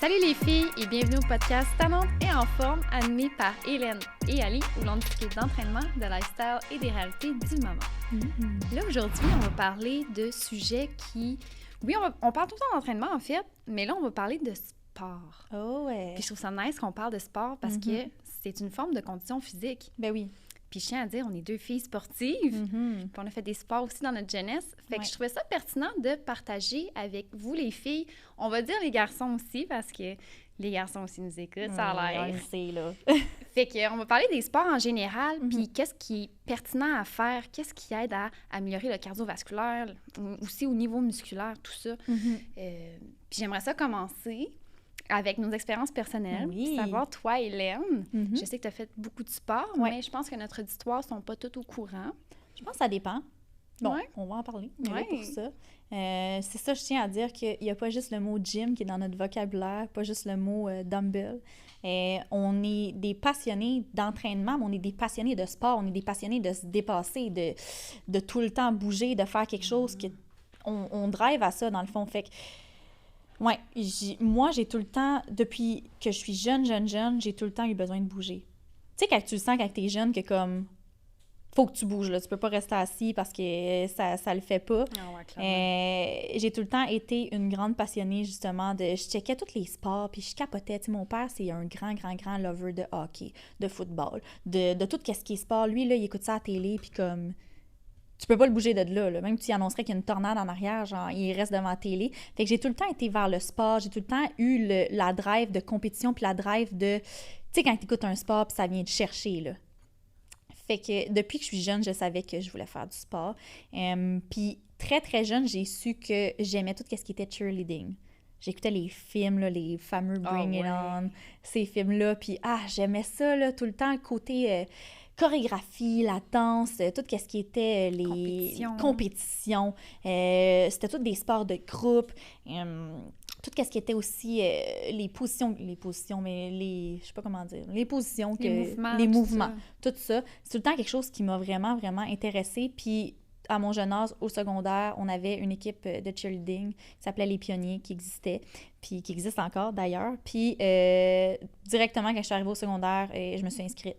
Salut les filles et bienvenue au podcast Talente et en forme animé par Hélène et Ali où l'on discute d'entraînement, de lifestyle et des réalités du moment. Là aujourd'hui, on va parler de sujets qui... Oui, on parle tout le temps d'entraînement en fait, mais là on va parler de sport. Oh ouais. Puis je trouve ça nice qu'on parle de sport parce que c'est une forme de condition physique. Ben oui. Puis je tiens à dire, on est deux filles sportives, puis on a fait des sports aussi dans notre jeunesse. Fait que je trouvais ça pertinent de partager avec vous les filles. On va dire les garçons aussi, parce que les garçons aussi nous écoutent, ça a l'air. On le sait, là. Fait qu'on va parler des sports en général, puis qu'est-ce qui est pertinent à faire, qu'est-ce qui aide à améliorer le cardiovasculaire, aussi au niveau musculaire, tout ça. Puis j'aimerais ça commencer avec nos expériences personnelles. Oui. Savoir, toi, Hélène, je sais que tu as fait beaucoup de sport, mais je pense que notre auditoire ne sont pas tous au courant. Je pense que ça dépend. Bon, on va en parler. On est là pour ça. C'est ça, je tiens à dire qu'il n'y a pas juste le mot gym qui est dans notre vocabulaire, pas juste le mot dumbbell. On est des passionnés d'entraînement, mais on est des passionnés de sport, on est des passionnés de se dépasser, de tout le temps bouger, de faire quelque chose. On drive à ça, dans le fond. Fait que, ouais, moi, j'ai tout le temps, depuis que je suis jeune, j'ai tout le temps eu besoin de bouger. Tu sais, quand tu le sens quand t'es jeune, que comme, faut que tu bouges, là. Tu peux pas rester assis parce que ça le fait pas. J'ai tout le temps été une grande passionnée, justement, je checkais tous les sports, puis je capotais. Tu sais, mon père, c'est un grand lover de hockey, de football, de tout ce qui est sport. Lui, là, il écoute ça à la télé, puis comme... Tu peux pas le bouger de là. Même si tu annoncerais qu'il y a une tornade en arrière, genre, il reste devant la télé. Fait que j'ai tout le temps été vers le sport. J'ai tout le temps eu la drive de compétition puis la drive de... Tu sais, quand tu écoutes un sport puis ça vient te chercher, là. Fait que depuis que je suis jeune, je savais que je voulais faire du sport. Puis très, très jeune, j'ai su que j'aimais tout ce qui était cheerleading. J'écoutais les films, là, les fameux Bring It On, ces films-là. Puis j'aimais ça, là, tout le temps, le côté... chorégraphie, la danse, tout ce qui était les compétitions. C'était tous des sports de groupe. Tout ce qui était aussi les positions, mais je sais pas comment dire, les positions, les mouvements, tout ça. C'est tout le temps quelque chose qui m'a vraiment, vraiment intéressée. Puis, à mon jeune âge, au secondaire, on avait une équipe de cheerleading qui s'appelait Les Pionniers, qui existait, puis qui existe encore d'ailleurs. Puis, directement, quand je suis arrivée au secondaire, je me suis inscrite.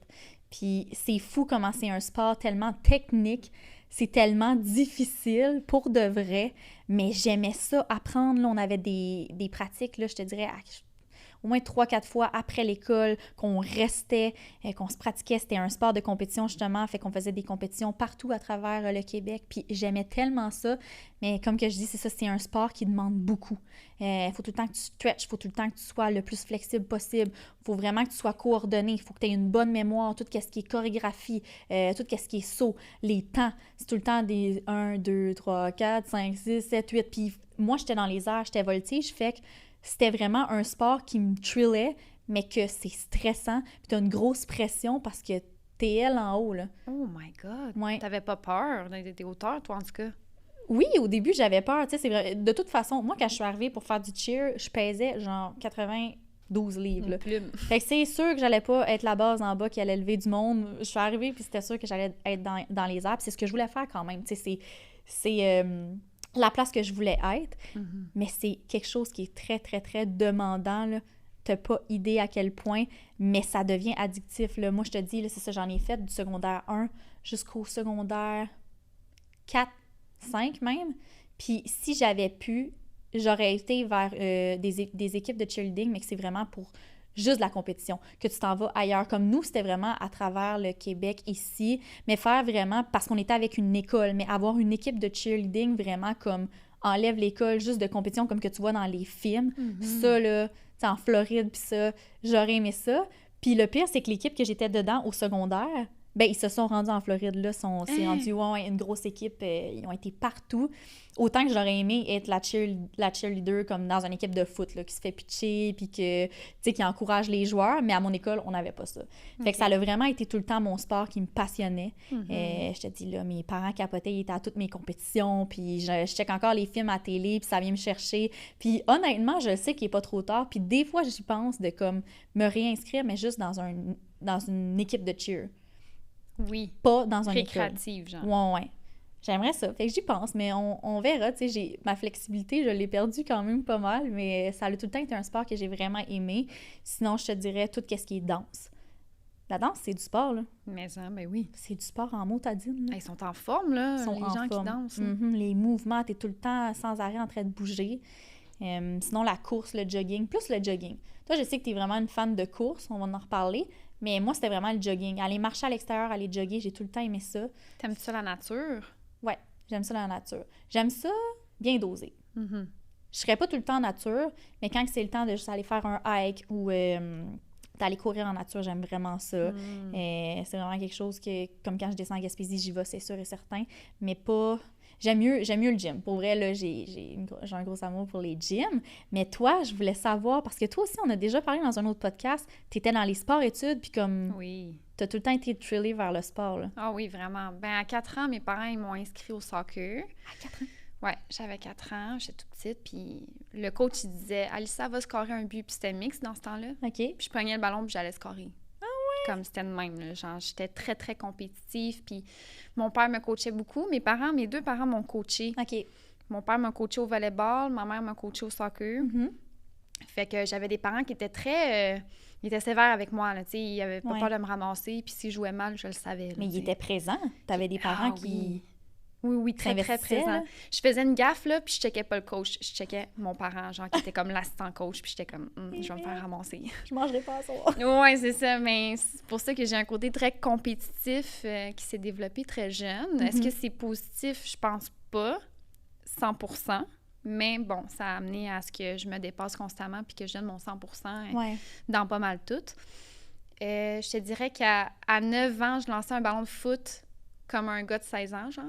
Puis c'est fou comment c'est un sport tellement technique, c'est tellement difficile pour de vrai, mais j'aimais ça apprendre. Là, on avait des pratiques, là, je te dirais, au moins 3-4 fois après l'école, qu'on restait, qu'on se pratiquait. C'était un sport de compétition, justement, fait qu'on faisait des compétitions partout à travers le Québec, puis j'aimais tellement ça. Mais comme que je dis, c'est ça, c'est un sport qui demande beaucoup. Il faut tout le temps que tu stretches, il faut tout le temps que tu sois le plus flexible possible. Il faut vraiment que tu sois coordonné, il faut que tu aies une bonne mémoire, tout ce qui est chorégraphie, tout ce qui est saut, les temps. C'est tout le temps des 1, 2, 3, 4, 5, 6, 7, 8. Puis moi, j'étais dans les airs, j'étais voltige, fait que c'était vraiment un sport qui me thrillait, mais que c'est stressant. Puis t'as une grosse pression parce que t'es elle en haut, là. Oh my God! Ouais. T'avais pas peur des hauteurs, toi, en tout cas? Oui, au début, j'avais peur. Tu sais, c'est vrai. De toute façon, moi, quand je suis arrivée pour faire du cheer, je pesais genre 92 livres. Là. Fait que c'est sûr que j'allais pas être la base en bas qui allait lever du monde. Je suis arrivée, puis c'était sûr que j'allais être dans les airs. Puis c'est ce que je voulais faire quand même. Tu sais, c'est la place que je voulais être. Mais c'est quelque chose qui est très, très, très demandant, là. T'as pas idée à quel point, mais ça devient addictif, là. Moi, je te dis, là, c'est ça, j'en ai fait du secondaire 1 jusqu'au secondaire 4, 5 même. Puis si j'avais pu, j'aurais été vers des équipes de cheerleading, mais que c'est vraiment pour juste la compétition, que tu t'en vas ailleurs. Comme nous, c'était vraiment à travers le Québec ici, mais faire vraiment, parce qu'on était avec une école, mais avoir une équipe de cheerleading vraiment comme enlève l'école juste de compétition, comme que tu vois dans les films. Ça, là, tu sais, en Floride, puis ça, j'aurais aimé ça. Puis le pire, c'est que l'équipe que j'étais dedans au secondaire, ben ils se sont rendus en Floride, là, c'est rendu une grosse équipe, ils ont été partout. Autant que j'aurais aimé être la cheerleader comme dans une équipe de foot, là, qui se fait pitcher, puis que, tu sais, qui encourage les joueurs, mais à mon école, on n'avait pas ça. Fait que ça a vraiment été tout le temps mon sport qui me passionnait. Je te dis, là, mes parents capotaient, ils étaient à toutes mes compétitions, puis je check encore les films à télé, puis ça vient me chercher. Puis honnêtement, je sais qu'il n'est pas trop tard, puis des fois, j'y pense de comme me réinscrire, mais juste dans une équipe de cheer. Oui. Pas dans un récréative, genre. Ouais. J'aimerais ça. Fait que j'y pense, mais on verra. Tu sais, ma flexibilité, je l'ai perdue quand même pas mal, mais ça a tout le temps été un sport que j'ai vraiment aimé. Sinon, je te dirais tout ce qui est danse. La danse, c'est du sport, là. Mais ça, ben oui. C'est du sport en motadine, là. Ils sont en forme, là, Ils sont les en gens forme. qui dansent. Les mouvements, t'es tout le temps sans arrêt en train de bouger. Sinon, la course, le jogging, plus le jogging. Toi, je sais que t'es vraiment une fan de course, on va en reparler, mais moi, c'était vraiment le jogging. Aller marcher à l'extérieur, aller jogger, j'ai tout le temps aimé ça. T'aimes-tu ça la nature? Ouais, j'aime ça la nature. J'aime ça bien dosé. Je serais pas tout le temps en nature, mais quand c'est le temps de juste aller faire un hike ou d'aller courir en nature, j'aime vraiment ça. C'est vraiment quelque chose que, comme quand je descends en Gaspésie, j'y vais, c'est sûr et certain, mais pas... J'aime mieux le gym. Pour vrai, là, j'ai un gros amour pour les gyms. Mais toi, je voulais savoir, parce que toi aussi, on a déjà parlé dans un autre podcast, t'étais dans les sports-études, puis comme... Oui. T'as tout le temps été drillée vers le sport, là. Ah oui, vraiment. Ben à 4 ans, mes parents, ils m'ont inscrit au soccer. À 4 ans? Ouais, j'avais 4 ans, j'étais toute petite, puis le coach, il disait « Alissa va scorer un but », puis c'était mixte dans ce temps-là. OK. Puis je prenais le ballon, puis j'allais scorer. Ah ouais? Comme c'était de même, là. Genre, j'étais très, très compétitive, puis mon père me coachait beaucoup. Mes deux parents m'ont coaché. OK. Mon père m'a coaché au volleyball, ma mère m'a coaché au soccer. Fait que j'avais des parents qui étaient très... ils étaient sévères avec moi, là, tu sais. Ils avaient pas peur de me ramasser, puis si je jouais mal, je le savais. Là, mais ils étaient présents? T'avais des parents qui... Oui, très, très présents. Je faisais une gaffe, là, puis je checkais pas le coach. Je checkais mon parent, genre, qui était comme l'assistant coach, puis j'étais comme, je vais me faire ramasser. Je mangerai pas à ça. Oui, c'est ça, mais c'est pour ça que j'ai un côté très compétitif qui s'est développé très jeune. Est-ce que c'est positif? Je pense pas, 100%. Mais bon, ça a amené à ce que je me dépasse constamment puis que je donne mon 100% dans pas mal tout. Je te dirais qu'à 9 ans, je lançais un ballon de foot comme un gars de 16 ans, genre.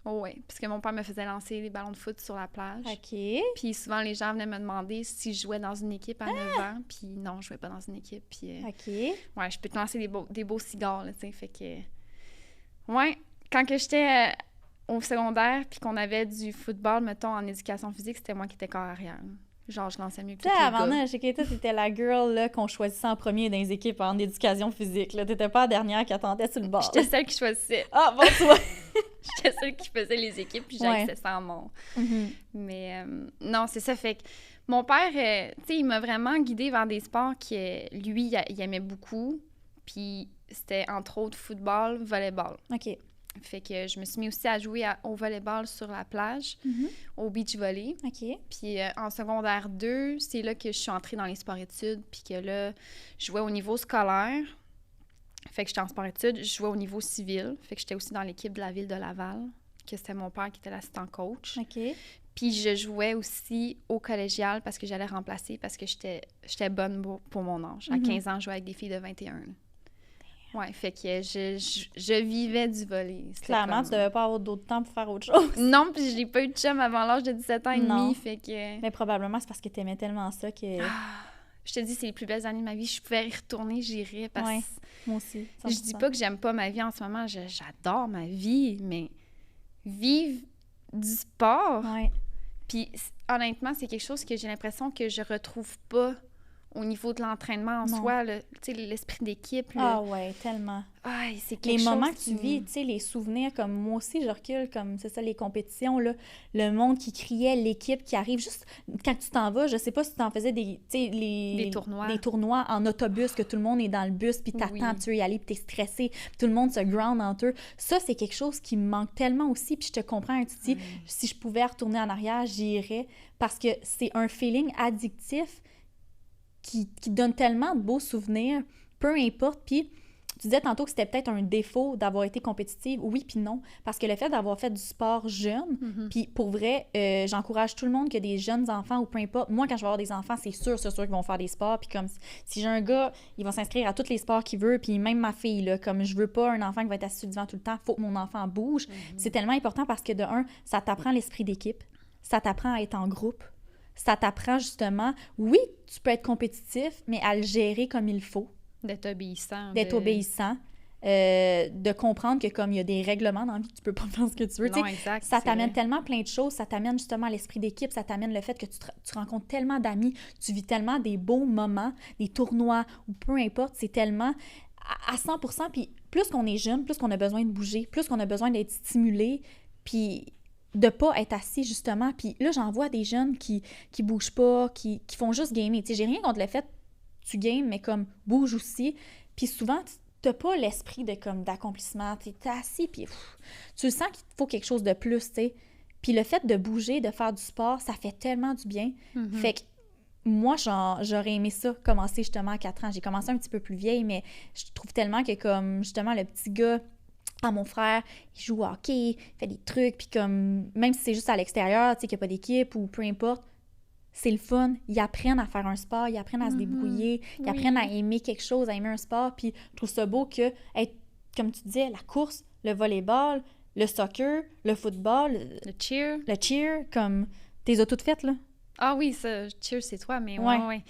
Oh ouais, parce que mon père me faisait lancer des ballons de foot sur la plage. OK. Puis souvent, les gens venaient me demander si je jouais dans une équipe à 9 ans. Puis non, je jouais pas dans une équipe. Puis, OK. Ouais, je peux te lancer des beaux cigares, là, tu sais. Fait que... Ouais, quand que j'étais au secondaire puis qu'on avait du football, mettons, en éducation physique, c'était moi qui étais corps arrière. Genre, je lançais mieux que tous les gars. Je sais que toi, t'étais la girl là, qu'on choisissait en premier dans les équipes en éducation physique. Là. T'étais pas la dernière qui attendait sur le bord. J'étais celle qui choisissait. Ah, bon, toi! J'étais celle qui faisait les équipes, puis j'accès ça en mon. Mais non, c'est ça. Fait que mon père, tu sais, il m'a vraiment guidée vers des sports que lui, il aimait beaucoup. Puis c'était entre autres football, volleyball. OK. Fait que je me suis mis aussi à jouer au volleyball sur la plage, au beach volley. OK. Puis en secondaire 2, c'est là que je suis entrée dans les sports-études, puis que là, je jouais au niveau scolaire. Fait que j'étais en sport-études, je jouais au niveau civil. Fait que j'étais aussi dans l'équipe de la ville de Laval, que c'était mon père qui était l'assistant coach. OK. Puis je jouais aussi au collégial parce que j'allais remplacer, parce que j'étais bonne pour mon âge. À 15 ans, je jouais avec des filles de 21. Ouais, fait que je vivais du volley. Clairement, tu devais pas avoir d'autre temps pour faire autre chose. Non, puis j'ai pas eu de chum avant l'âge de 17 ans et demi, fait que... Mais probablement, c'est parce que t'aimais tellement ça que... Je te dis, c'est les plus belles années de ma vie. Je pouvais y retourner, j'irais, parce que... moi aussi, 100%. Je dis pas que j'aime pas ma vie en ce moment, j'adore ma vie, mais vivre du sport... Puis honnêtement, c'est quelque chose que j'ai l'impression que je retrouve pas au niveau de l'entraînement en soi, tu sais, l'esprit d'équipe. Ah ouais, tellement. Ah, c'est quelque chose. Les moments que tu vis, tu sais, les souvenirs, comme moi aussi, je recule, comme c'est ça, les compétitions, là, le monde qui criait, l'équipe qui arrive, juste quand tu t'en vas, je sais pas si tu en faisais des tournois. Des tournois en autobus, que tout le monde est dans le bus, puis t'attends, tu veux y aller, puis t'es stressé, puis tout le monde se ground entre eux. Ça, c'est quelque chose qui me manque tellement aussi, puis je te comprends, tu dis, si je pouvais retourner en arrière, j'irais, parce que c'est un feeling addictif qui donne tellement de beaux souvenirs, peu importe. Puis tu disais tantôt que c'était peut-être un défaut d'avoir été compétitive. Oui puis non, parce que le fait d'avoir fait du sport jeune, puis pour vrai, j'encourage tout le monde qui a des jeunes enfants ou peu importe. Moi, quand je vais avoir des enfants, c'est sûr qu'ils vont faire des sports. Puis comme si j'ai un gars, il va s'inscrire à tous les sports qu'il veut, puis même ma fille, là, comme je veux pas un enfant qui va être assis sur le divan tout le temps, faut que mon enfant bouge. C'est tellement important parce que de un, ça t'apprend l'esprit d'équipe, ça t'apprend à être en groupe. Ça t'apprend justement, oui, tu peux être compétitif, mais à le gérer comme il faut. D'être obéissant. De comprendre que comme il y a des règlements dans la vie, tu peux pas faire ce que tu veux. Non, exact, ça t'amène tellement plein de choses, ça t'amène justement à l'esprit d'équipe, ça t'amène le fait que tu rencontres tellement d'amis, tu vis tellement des beaux moments, des tournois, ou peu importe, c'est tellement à 100%. Puis plus qu'on est jeune, plus qu'on a besoin de bouger, plus qu'on a besoin d'être stimulé, Puis de pas être assis, justement. Puis là, j'en vois des jeunes qui bougent pas, qui font juste gamer. Tu sais, j'ai rien contre le fait que tu games, mais comme bouge aussi. Puis souvent, t'as pas l'esprit de comme d'accomplissement. T'es assis, puis tu sens qu'il te faut quelque chose de plus, tu sais. Puis le fait de bouger, de faire du sport, ça fait tellement du bien. Fait que moi, j'aurais aimé ça, commencer justement à 4 ans. J'ai commencé un petit peu plus vieille, mais je trouve tellement que comme, justement, le petit gars, mon frère, il joue au hockey, il fait des trucs, puis comme, même si c'est juste à l'extérieur, tu sais, qu'il n'y a pas d'équipe ou peu importe, c'est le fun. Ils apprennent à faire un sport, ils apprennent à se débrouiller, ils apprennent à aimer quelque chose, à aimer un sport, puis je trouve ça beau que, être, comme tu disais, la course, le volleyball, le soccer, le football, le cheer, comme, t'es toutes faites, là. Ah oui, ça, cheer, c'est toi, mais ouais.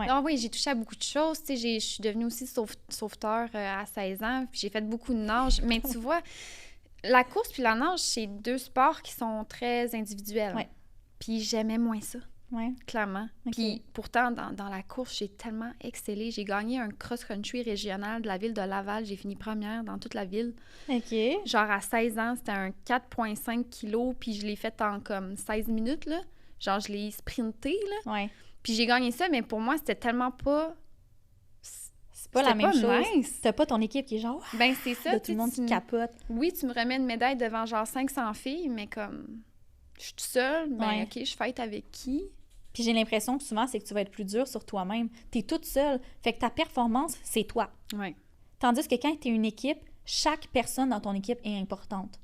Ah oui, j'ai touché à beaucoup de choses, tu sais, je suis devenue aussi sauveteur à 16 ans, puis j'ai fait beaucoup de nage, mais tu vois, la course puis la nage, c'est 2 sports qui sont très individuels. Ouais. Puis j'aimais moins ça. Ouais. Clairement. Okay. Puis pourtant, dans la course, j'ai tellement excellé. J'ai gagné un cross-country régional de la ville de Laval. J'ai fini première dans toute la ville. OK. Genre à 16 ans, c'était un 4,5 kilos, puis je l'ai fait en comme 16 minutes, là. Genre, je l'ai sprinté, là. Ouais. Puis j'ai gagné ça, mais pour moi, c'était tellement pas... C'est pas la même chose. Nice. T'as pas ton équipe qui est genre... Ben, c'est ça. Tout le monde qui capote. Oui, tu me remets une médaille devant genre 500 filles, mais comme... Je suis toute seule, ben OK, je fight avec qui? Puis j'ai l'impression que souvent, c'est que tu vas être plus dur sur toi-même. T'es toute seule. Fait que ta performance, c'est toi. Ouais. Tandis que quand t'es une équipe, chaque personne dans ton équipe est importante.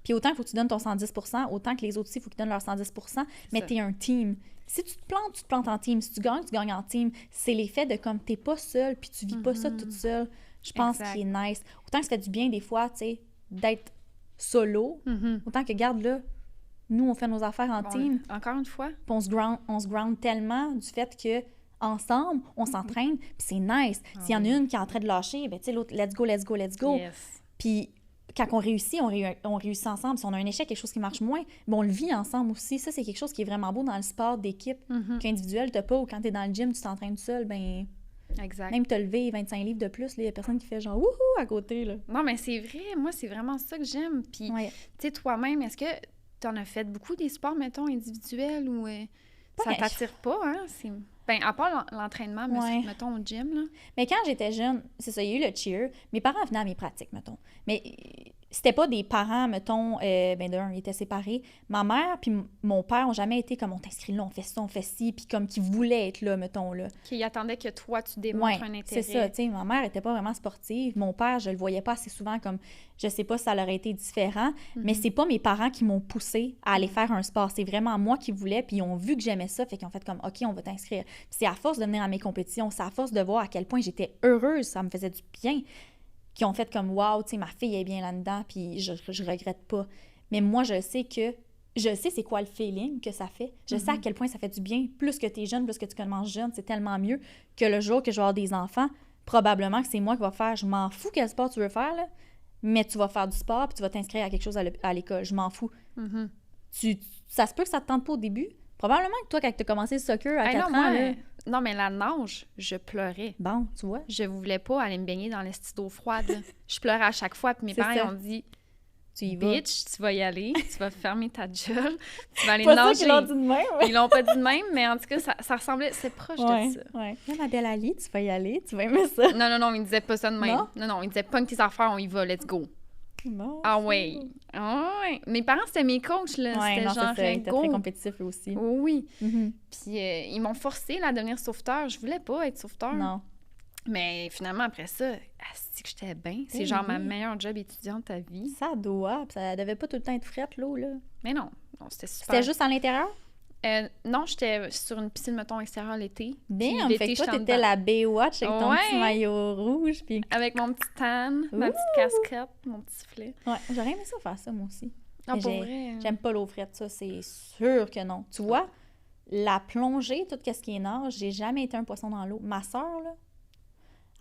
Puis autant il faut que tu donnes ton 110%, autant que les autres aussi, il faut qu'ils donnent leur 110%, mais t'es un team. Si tu te plantes en team. Si tu gagnes en team. C'est l'effet de comme t'es pas seule, puis tu vis pas ça toute seule. Je pense qu'il est nice. Autant que ça fait du bien des fois, tu sais, d'être solo, autant que, garde là, nous, on fait nos affaires en team. Encore une fois. Puis on se ground tellement du fait que ensemble, on s'entraîne, puis c'est nice. S'il y en a une qui est en train de lâcher, ben tu sais, l'autre, let's go. Yes. Puis quand on réussit, on réussit ensemble. Si on a un échec, quelque chose qui marche moins, ben on le vit ensemble aussi. Ça, c'est quelque chose qui est vraiment beau dans le sport d'équipe, qu'individuel, t'as pas, ou quand t'es dans le gym, tu t'entraînes tout seul, ben... Exact. Même t'as levé 25 livres de plus, il y a personne qui fait genre « wouhou » à côté, là. Non, mais c'est vrai. Moi, c'est vraiment ça que j'aime. Puis, tu sais, toi-même, est-ce que t'en as fait beaucoup des sports, mettons, individuels ou ça t'attire pas, hein? Ben, à part l'entraînement, mettons, au gym, là. Mais quand j'étais jeune, c'est ça, il y a eu le cheer. Mes parents venaient à mes pratiques, mettons. Mais c'était pas des parents, mettons, ben d'un, ils étaient séparés. Ma mère puis mon père ont jamais été comme on t'inscrit là, on fait ça, on fait ci, puis comme qu'ils voulaient être là, mettons, là. Qui attendaient que toi, tu démontres un intérêt. C'est ça, tu sais, ma mère était pas vraiment sportive. Mon père, je le voyais pas assez souvent comme, je sais pas si ça aurait été différent, mais c'est pas mes parents qui m'ont poussé à aller faire un sport. C'est vraiment moi qui voulais, puis ils ont vu que j'aimais ça, fait qu'ils ont fait comme, OK, on va t'inscrire. Puis c'est à force de venir à mes compétitions, c'est à force de voir à quel point j'étais heureuse, ça me faisait du bien, qui ont fait comme, wow, tu sais, ma fille est bien là-dedans, puis je regrette pas. Mais moi, je sais c'est quoi le feeling que ça fait. Je sais à quel point ça fait du bien. Plus que t'es jeune, plus que tu commences jeune, c'est tellement mieux que le jour que je vais avoir des enfants, probablement que c'est moi qui va faire, je m'en fous quel sport tu veux faire, là, mais tu vas faire du sport, puis tu vas t'inscrire à quelque chose à l'école. Je m'en fous. Ça se peut que ça te tente pas au début. Probablement que toi, quand tu as commencé le soccer à 4 ans, là... Non, mais la nage, je pleurais. Bon, tu vois. Je voulais pas aller me baigner dans l'esti d'eau froide. Je pleurais à chaque fois, puis mes parents ont dit « Bitch, tu vas y aller, tu vas fermer ta gueule, tu vas aller nager. » Pas ça qu'ils l'ont dit de même. Ils l'ont pas dit de même, mais en tout cas, ça ressemblait... C'est proche de ça. Ouais. Là, ma belle Ali, tu vas y aller, tu vas aimer ça. Non, ils disaient pas ça de même. Non, ils disaient « Pogne tes affaires, on y va, let's go. » Bon, ah ouais. Mes parents, c'était mes coachs, là. C'était genre c'est ça. Ils étaient très compétitifs, eux aussi. Oui. Puis ils m'ont forcé là, à devenir sauveteur. Je voulais pas être sauveteur. Non. Mais finalement, après ça, c'est que j'étais bien. C'est genre ma meilleure job étudiante de ta vie. Ça doit. Puis ça devait pas tout le temps être frette, l'eau, là. Mais non, c'était super. C'était juste à l'intérieur? Non, j'étais sur une piscine, mettons, extérieure l'été. Bien, fait que toi, t'étais la Baywatch avec ton petit maillot rouge. Puis... Avec mon petit tan, ma petite casquette, mon petit filet. Ouais, j'aurais aimé ça faire ça, moi aussi. Ah, pour vrai? J'aime pas l'eau frette, ça, c'est sûr que non. Tu vois, la plongée, tout ce qui est nage, j'ai jamais été un poisson dans l'eau. Ma sœur, là,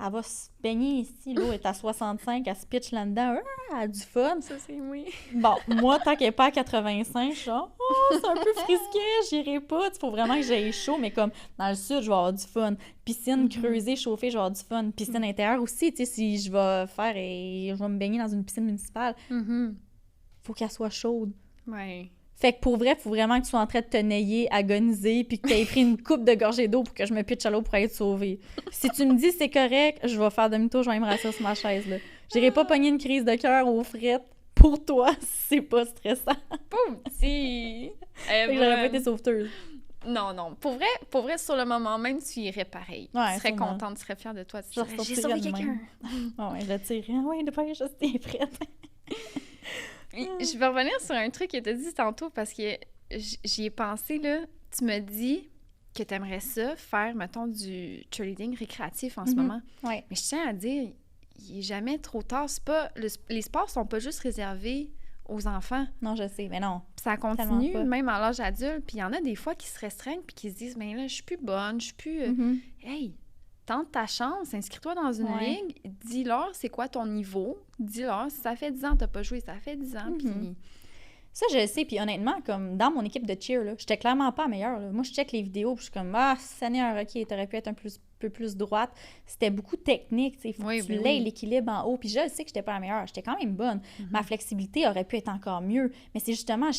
elle va se baigner ici, l'eau est à 65, elle se pitch là-dedans, elle a du fun. Ça, c'est oui. Bon, moi, tant qu'elle n'est pas à 85, je suis genre, c'est un peu frisqué, j'irai pas. Il faut vraiment que j'aille chaud, mais comme dans le sud, je vais avoir du fun. Piscine creusée, chauffée, je vais avoir du fun. Piscine intérieure aussi, tu sais, si je vais me baigner dans une piscine municipale, faut qu'elle soit chaude. Ouais. Fait que pour vrai, il faut vraiment que tu sois en train de te nailler, agoniser, puis que tu aies pris une coupe de gorgée d'eau pour que je me pitche à l'eau pour aller te sauver. Si tu me dis c'est correct, je vais faire demi-tour, je vais me rasseoir sur ma chaise, là. J'irai pas pogner une crise de cœur aux frettes pour toi si c'est pas stressant. Pauvre petit! Fait que j'aurais pas été sauveteuse. Non. Pour vrai, sur le moment même, tu irais pareil. Ouais, tu serais sûrement. contente, tu serais fière de toi. Tu Je dirais, j'ai ressortirais sauvé de quelqu'un! Ouais, je le tirerais. Ouais, de pas juste t'es prête. Je vais revenir sur un truc que tu as dit tantôt parce que j'y ai pensé, là. Tu me dis que tu aimerais ça, faire, mettons, du cheerleading récréatif en ce moment. Ouais. Mais je tiens à dire, il n'est jamais trop tard. C'est pas, les sports sont pas juste réservés aux enfants. Non, je sais, mais non. Puis ça continue, même à l'âge adulte. Puis il y en a des fois qui se restreignent puis qui se disent, mais là, je suis plus bonne, je suis plus... Hey, tente ta chance, inscris-toi dans une ligue, dis-leur c'est quoi ton niveau, dis-leur si ça fait 10 ans que t'as pas joué, ça fait 10 ans, puis... Ça, je le sais, puis honnêtement, comme dans mon équipe de cheer, là, j'étais clairement pas la meilleure. Là. Moi, je check les vidéos, puis je suis comme, Seigneur, OK, t'aurais pu être un peu plus droite. C'était beaucoup technique, tu sais, faut que tu l'aies l'équilibre en haut. Puis je sais que j'étais pas la meilleure, j'étais quand même bonne. Ma flexibilité aurait pu être encore mieux, mais c'est justement...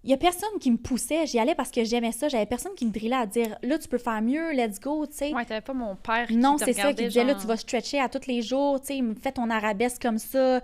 Il y a personne qui me poussait, j'y allais parce que j'aimais ça, j'avais personne qui me drillait à dire, là, tu peux faire mieux, let's go, tu sais. Ouais, t'avais pas mon père qui non, te c'est ça, qui disait, genre... là, tu vas stretcher à tous les jours, tu sais, fais ton arabesque comme ça,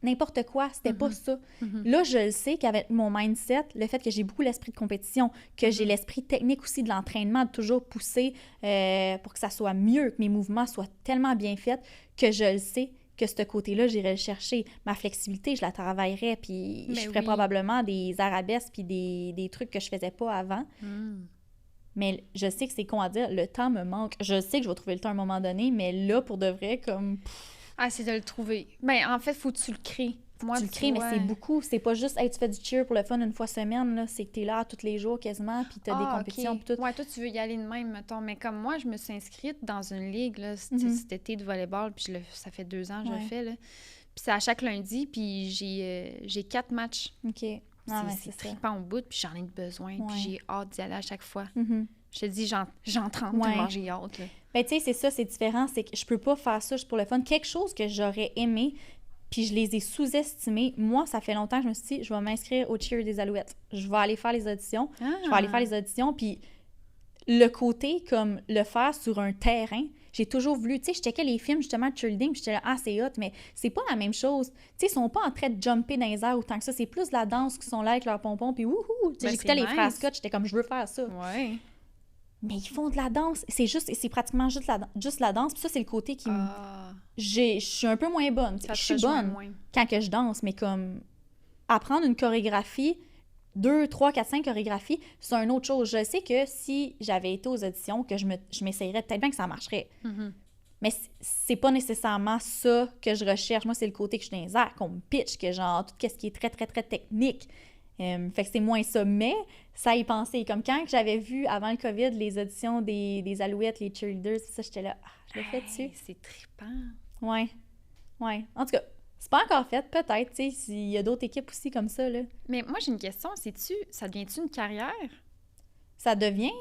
n'importe quoi, c'était pas ça. Là, je le sais qu'avec mon mindset, le fait que j'ai beaucoup l'esprit de compétition, que j'ai l'esprit technique aussi de l'entraînement, de toujours pousser pour que ça soit mieux, que mes mouvements soient tellement bien faits, que je le sais que ce côté-là, j'irais le chercher. Ma flexibilité, je la travaillerais, puis je ferais probablement des arabesques puis des trucs que je faisais pas avant. Mais je sais que c'est con à dire, le temps me manque. Je sais que je vais trouver le temps à un moment donné, mais là, pour de vrai, comme... Ah, c'est de le trouver. Ben, en fait, faut que tu le crées. Moi, tu le crées, mais c'est beaucoup. C'est pas juste, hey, tu fais du cheer pour le fun une fois semaine, là. C'est que t'es là tous les jours quasiment, puis t'as des compétitions, puis tout. Ouais, toi, tu veux y aller de même, mettons. Mais comme moi, je me suis inscrite dans une ligue, là, cet été de volleyball, puis ça fait 2 ans que je le fais, là. Puis c'est à chaque lundi, puis j'ai 4 matchs. OK. C'est trippant au bout, puis j'en ai besoin, puis j'ai hâte d'y aller à chaque fois. Je te dis, j'en trempe tellement j'ai hâte, là. Ben, tu sais, c'est ça, c'est différent. C'est que je peux pas faire ça juste pour le fun. Quelque chose que j'aurais aimé, puis je les ai sous-estimés. Moi, ça fait longtemps que je me suis dit, je vais m'inscrire au cheer des Alouettes. Je vais aller faire les auditions. Je vais aller faire les auditions, puis le côté, comme le faire sur un terrain, j'ai toujours voulu. Tu sais, je checkais les films, justement, de cheerleading, puis j'étais là, c'est hot, mais c'est pas la même chose. Tu sais, ils sont pas en train de jumper dans les airs autant que ça. C'est plus de la danse qui sont là avec leurs pompons, puis wouhou! Tu sais, j'écoutais les phrases Scott, j'étais comme, je veux faire ça. Ouais. Mais ils font de la danse. C'est pratiquement juste la danse. Puis ça, c'est le côté qui me... Je suis un peu moins bonne. Je suis bonne quand que je danse, mais comme apprendre une chorégraphie, 2, 3, 4, 5 chorégraphies, c'est une autre chose. Je sais que si j'avais été aux auditions, que je m'essayerais, peut-être bien que ça marcherait. Mais c'est pas nécessairement ça que je recherche. Moi, c'est le côté que je suis dans les airs, qu'on me pitch, que genre, tout ce qui est très, très, très technique. Fait que c'est moins ça, mais ça y pensait. Comme quand j'avais vu, avant le COVID, les auditions des Alouettes, les cheerleaders, ça, j'étais là, je le fais dessus. C'est trippant. Ouais. En tout cas, c'est pas encore fait, peut-être, tu sais, s'il y a d'autres équipes aussi comme ça, là. Mais moi, j'ai une question, ça devient-tu une carrière? Ça devient...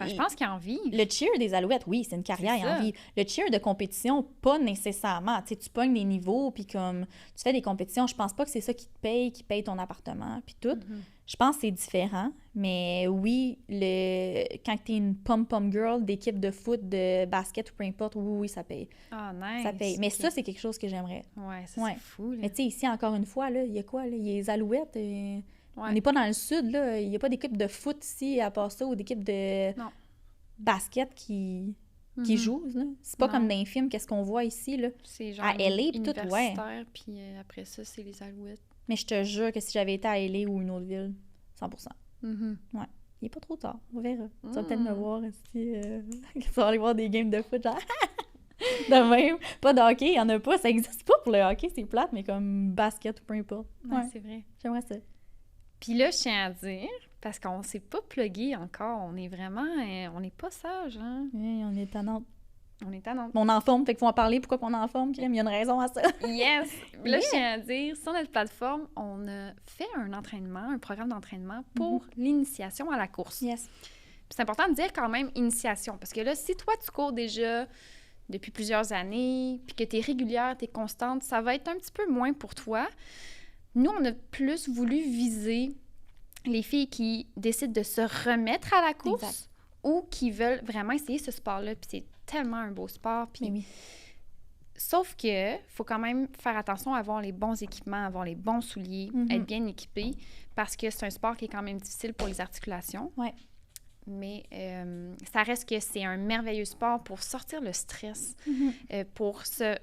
je pense qu'il y a envie. Le cheer des Alouettes, oui, c'est une carrière, il y a envie. Le cheer de compétition, pas nécessairement. Tu sais, tu pognes des niveaux, puis comme tu fais des compétitions, je pense pas que c'est ça qui paye ton appartement, puis tout. Je pense que c'est différent, mais oui, quand t'es une pom-pom girl d'équipe de foot, de basket ou peu importe, oui, ça paye. Ah, nice. Ça paye. Mais ça, c'est quelque chose que j'aimerais. Ouais, ça, c'est fou, là. Mais tu sais, ici, encore une fois, là, il y a quoi, là? Il y a les Alouettes... On n'est pas dans le sud, là. Il n'y a pas d'équipe de foot ici, à part ça, ou d'équipe de basket qui jouent, là. C'est pas comme dans les films, qu'est-ce qu'on voit ici, là. C'est genre à LA, puis tout, puis après ça, c'est les Alouettes. Mais je te jure que si j'avais été à LA ou une autre ville, 100%. Ouais. Il n'est pas trop tard, on verra. Tu vas peut-être me voir ici, tu vas aller voir des games de foot, genre... de même. Pas de hockey, il n'y en a pas. Ça n'existe pas pour le hockey, c'est plate, mais comme basket ou peu importe. Ouais, c'est vrai. J'aimerais ça. Puis là, je tiens à dire, parce qu'on s'est pas plugué encore, on est vraiment... on n'est pas sage, hein? Oui, on est tannante. On est tannante. On est en forme, fait qu'il faut en parler. Pourquoi qu'on est en forme, Crème? Il y a une raison à ça. Yes! Là, je tiens à dire, sur notre plateforme, on a fait un programme d'entraînement pour l'initiation à la course. Yes. Puis c'est important de dire quand même initiation, parce que là, si toi, tu cours déjà depuis plusieurs années, puis que tu es régulière, tu es constante, ça va être un petit peu moins pour toi. Nous, on a plus voulu viser les filles qui décident de se remettre à la course exact. Ou qui veulent vraiment essayer ce sport-là. Puis c'est tellement un beau sport. Puis... oui. Sauf que faut quand même faire attention à avoir les bons équipements, avoir les bons souliers, être bien équipé, parce que c'est un sport qui est quand même difficile pour les articulations. Ouais. Mais ça reste que c'est un merveilleux sport pour sortir le stress, pour faire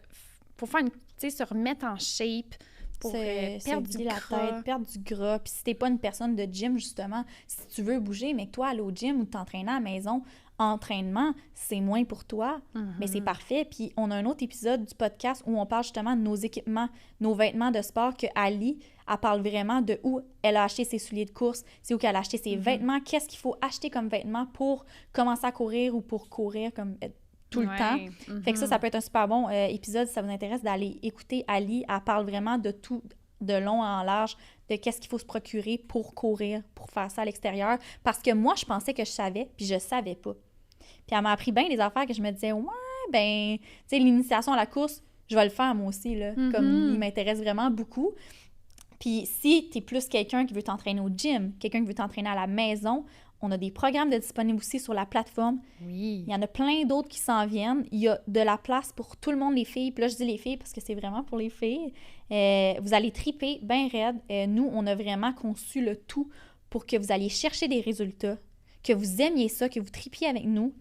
se remettre en shape, pour perdre du gras. Tête, perdre du gras. Puis si t'es pas une personne de gym, justement, si tu veux bouger, mais que toi, aller au gym ou t'entraîner à la maison, entraînement, c'est moins pour toi, mais c'est parfait. Puis on a un autre épisode du podcast où on parle justement de nos équipements, nos vêtements de sport, que Ali, elle parle vraiment de où elle a acheté ses souliers de course, c'est où qu'elle a acheté ses vêtements, qu'est-ce qu'il faut acheter comme vêtements pour commencer à courir ou pour courir comme tout le temps. Fait que ça peut être un super bon épisode si ça vous intéresse d'aller écouter Ali. Elle parle vraiment de tout, de long en large, de qu'est-ce qu'il faut se procurer pour courir, pour faire ça à l'extérieur. Parce que moi, je pensais que je savais, puis je savais pas. Puis elle m'a appris bien des affaires que je me disais, ouais, ben, tu sais, l'initiation à la course, je vais le faire moi aussi, là, comme il m'intéresse vraiment beaucoup. Puis si tu es plus quelqu'un qui veut t'entraîner au gym, quelqu'un qui veut t'entraîner à la maison, on a des programmes de disponibles aussi sur la plateforme. Oui. Il y en a plein d'autres qui s'en viennent. Il y a de la place pour tout le monde, les filles. Puis là, je dis les filles parce que c'est vraiment pour les filles. Vous allez triper bien raide. Nous, on a vraiment conçu le tout pour que vous alliez chercher des résultats, que vous aimiez ça, que vous tripiez avec nous,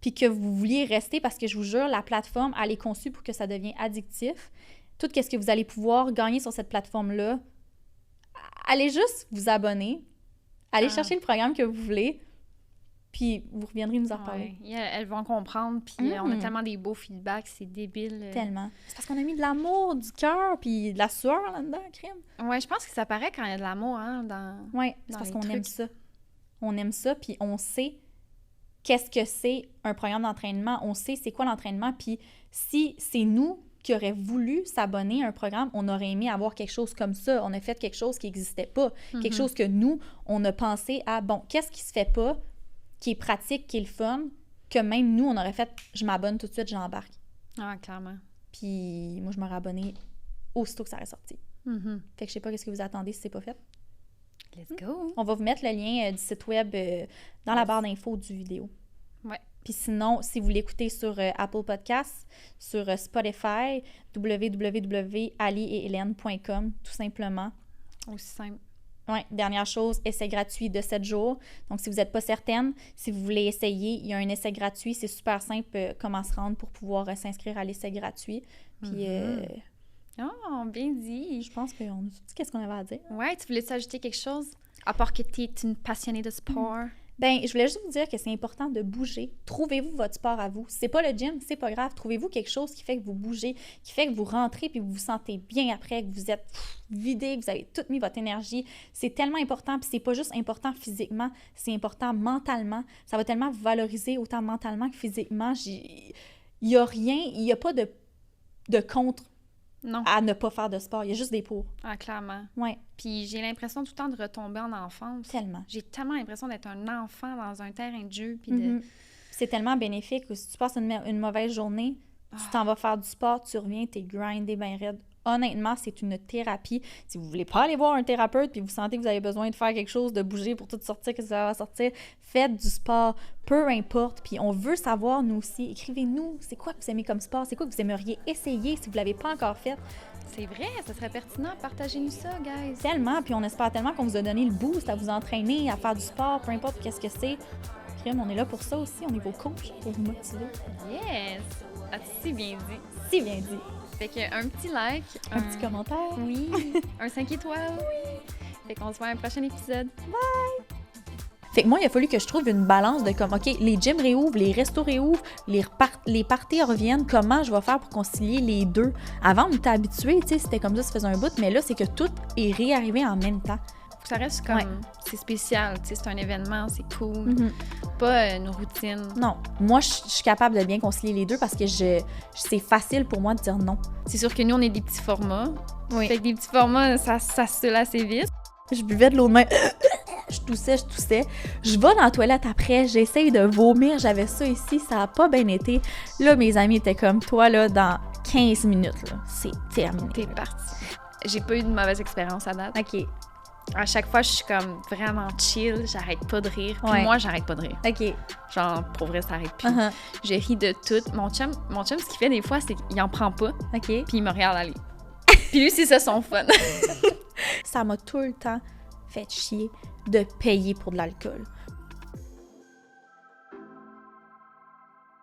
puis que vous vouliez rester parce que je vous jure, la plateforme, elle est conçue pour que ça devienne addictif. Tout ce que vous allez pouvoir gagner sur cette plateforme-là, allez juste vous abonner. Allez chercher le programme que vous voulez, puis vous reviendrez nous en reparler. Elles vont comprendre, puis on a tellement des beaux feedbacks, c'est débile. Tellement. C'est parce qu'on a mis de l'amour, du cœur, puis de la sueur là-dedans, crème. Ouais, je pense que ça paraît quand il y a de l'amour, hein, ouais, c'est parce qu'on aime ça. On aime ça, puis on sait qu'est-ce que c'est un programme d'entraînement. On sait c'est quoi l'entraînement, puis si c'est nous qui aurait voulu s'abonner à un programme, on aurait aimé avoir quelque chose comme ça. On a fait quelque chose qui n'existait pas. Quelque chose que nous, on a pensé à, bon, qu'est-ce qui se fait pas, qui est pratique, qui est le fun, que même nous, on aurait fait, je m'abonne tout de suite, j'embarque. Ah, clairement. Puis moi, je m'aurais abonné aussitôt que ça aurait sorti. Fait que je sais pas qu'est-ce que vous attendez si c'est pas fait. Let's go! On va vous mettre le lien du site web dans la barre d'infos du vidéo. Ouais. Puis sinon, si vous l'écoutez sur Apple Podcasts, sur Spotify, www.alieethélène.com, tout simplement. Aussi simple. Oui, dernière chose, essai gratuit de 7 jours. Donc, si vous n'êtes pas certaine, si vous voulez essayer, il y a un essai gratuit. C'est super simple comment se rendre pour pouvoir s'inscrire à l'essai gratuit. Puis, oh, bien dit. Je pense qu'on a tout dit qu'est-ce qu'on avait à dire. Ouais, tu voulais ajouter quelque chose? À part que tu es une passionnée de sport. Ben, je voulais juste vous dire que c'est important de bouger. Trouvez-vous votre sport à vous. Si c'est pas le gym, c'est pas grave. Trouvez-vous quelque chose qui fait que vous bougez, qui fait que vous rentrez puis vous vous sentez bien après, que vous êtes vidé, que vous avez toute mis votre énergie. C'est tellement important, puis c'est pas juste important physiquement, c'est important mentalement. Ça va tellement vous valoriser autant mentalement que physiquement. Il y a rien, il y a pas de contre à ne pas faire de sport. Il y a juste des pour. Ah, clairement. Ouais. Puis j'ai l'impression tout le temps de retomber en enfance. Tellement. J'ai tellement l'impression d'être un enfant dans un terrain de jeu. Puis c'est tellement bénéfique. Si tu passes une mauvaise journée, tu t'en vas faire du sport, tu reviens, t'es grindé bien raide. Honnêtement, c'est une thérapie. Si vous voulez pas aller voir un thérapeute puis vous sentez que vous avez besoin de faire quelque chose, de bouger pour tout sortir, que ça va sortir, faites du sport, peu importe. Puis on veut savoir, nous aussi, écrivez-nous, c'est quoi que vous aimez comme sport, c'est quoi que vous aimeriez essayer si vous l'avez pas encore fait. C'est vrai, ça serait pertinent. Partagez-nous ça, guys. Tellement, puis on espère tellement qu'on vous a donné le boost à vous entraîner, à faire du sport, peu importe qu'est-ce que c'est. Crème, on est là pour ça aussi, on est vos coachs pour vous motiver. Yes! Ah, si bien dit. Si bien dit. Fait qu'un petit like. Un petit commentaire. Oui. Un 5 étoiles. Oui. Fait qu'on se voit à un prochain épisode. Bye! Fait que moi, il a fallu que je trouve une balance de comme, OK, les gyms réouvrent, les restos réouvrent, les parties reviennent. Comment je vais faire pour concilier les deux? Avant, on était habitués, tu sais, c'était comme ça faisait un bout, mais là, c'est que tout est réarrivé en même temps. Faut que ça reste comme... C'est spécial, tu sais, c'est un événement, c'est cool. Pas une routine. Non. Moi, je suis capable de bien concilier les deux parce que c'est facile pour moi de dire non. C'est sûr que nous, on est des petits formats. Oui. Fait que des petits formats, ça se saoule assez vite. Je buvais de l'eau de main. je toussais. Je vais dans la toilette après, j'essaye de vomir, j'avais ça ici, ça a pas bien été. Là, mes amis étaient comme, toi, là, dans 15 minutes, là, c'est terminé. T'es parti. J'ai pas eu de mauvaise expérience à date. OK. À chaque fois, je suis comme vraiment chill, j'arrête pas de rire. Puis moi, j'arrête pas de rire. OK. Genre, pour vrai, ça arrête plus. Uh-huh. Je ris de tout. Mon chum, ce qu'il fait des fois, c'est qu'il en prend pas. OK. Puis il me regarde aller. Puis lui, c'est ça son fun. Ça m'a tout le temps fait chier de payer pour de l'alcool.